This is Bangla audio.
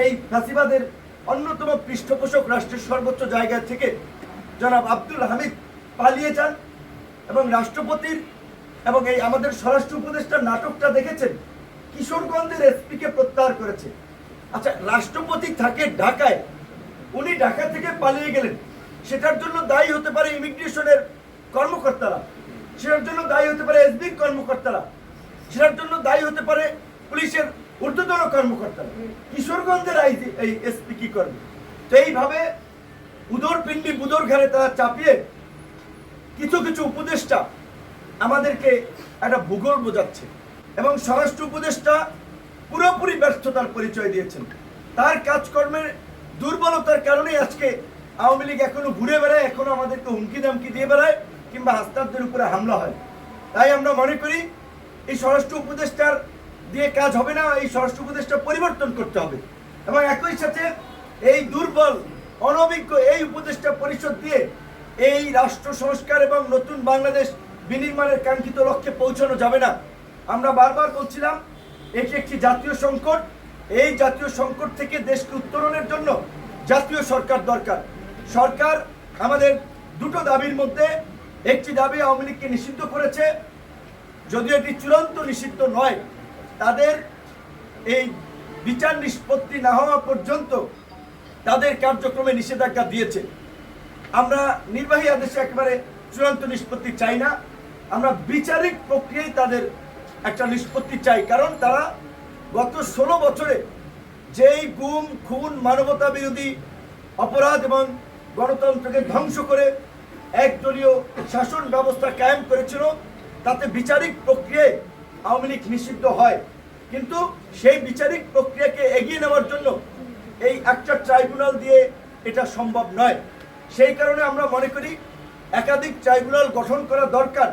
এই ফাঁসিবাদের অন্যতম পৃষ্ঠপোষক রাষ্ট্রের সর্বোচ্চ জায়গা থেকে জনাব আব্দুল হামিদ পালিয়ে যান এবং রাষ্ট্রপতির এবং এই আমাদের স্বরাষ্ট্র উপদেষ্টার নাটকটা দেখেছেন, কিশোরগঞ্জের এসপিকে প্রত্যাহার করেছে। আচ্ছা, রাষ্ট্রপতি থাকে ঢাকায়, উনি ঢাকা থেকে পালিয়ে গেলেন, সেটার জন্য দায়ী হতে পারে ইমিগ্রেশনের কর্মকর্তারা, সেটার জন্য দায়ী হতে পারে এসবির কর্মকর্তারা, সেটার জন্য দায়ী হতে পারে পুলিশের ঊর্ধ্বতন কর্মকর্তারা। কিশোরগঞ্জের এই এসপি কি করবে? তো এইভাবে উদর পিণ্ডি বুদর ঘরে তারা চাপিয়ে কিছু কিছু উপদেষ্টা আমাদেরকে একটা ভূগোল বোঝাচ্ছে এবং স্বরাষ্ট্র উপদেষ্টা পুরোপুরি ব্যর্থতার পরিচয় দিয়েছেন। তার কাজকর্মের দুর্বলতার কারণেই আজকে আওয়ামী লীগ এখনো ঘুরে বেড়ায়, এখনো আমাদেরকে হুমকি দামকি দিয়ে বেড়ায় কিংবা হাসনাতদের উপরে হামলা হয়। তাই আমরা মনে করি এই স্বরাষ্ট্র উপদেষ্টার দিয়ে কাজ হবে না, এই স্বরাষ্ট্র উপদেষ্টা পরিবর্তন করতে হবে এবং একই সাথে এই দুর্বল অনভিজ্ঞ এই উপদেষ্টা পরিষদ দিয়ে এই রাষ্ট্র সংস্কার এবং নতুন বাংলাদেশ বিনির্মাণের কাঙ্ক্ষিত লক্ষ্যে পৌঁছানো যাবে না। আমরা বারবার বলছিলাম এটি একটি জাতীয় সংকট, এই জাতীয় সংকট থেকে দেশকে উত্তরণের জন্য জাতীয় সরকার দরকার। সরকার আমাদের দুটো দাবির মধ্যে একটি দাবি আওয়ামী লীগকে নিষিদ্ধ করেছে, যদিও এটি চূড়ান্ত নিষিদ্ধ নয়, তাদের এই বিচার নিষ্পত্তি না হওয়া পর্যন্ত তাদের কার্যক্রমে নিষেধাজ্ঞা দিয়েছে। আমরা নির্বাহী আদেশে একেবারে চূড়ান্ত নিষ্পত্তি চাই না, আমরা বিচারিক প্রক্রিয়ায় তাদের একটা নিষ্পত্তি চাই। কারণ তারা গত 16 বছরে যেই গুম খুন মানবতা বিরোধী অপরাধ এবং গণতন্ত্রকে ধ্বংস করে একদলীয় শাসন ব্যবস্থা কায়েম করেছিল, তাতে বিচারিক প্রক্রিয়ায় আওয়ামী লীগ নিষিদ্ধ হয়। কিন্তু সেই বিচারিক প্রক্রিয়াকে এগিয়ে নেওয়ার জন্য এই একটা ট্রাইব্যুনাল দিয়ে এটা সম্ভব নয়। সেই কারণে আমরা মনে করি একাধিক ট্রাইব্যুনাল গঠন করা দরকার।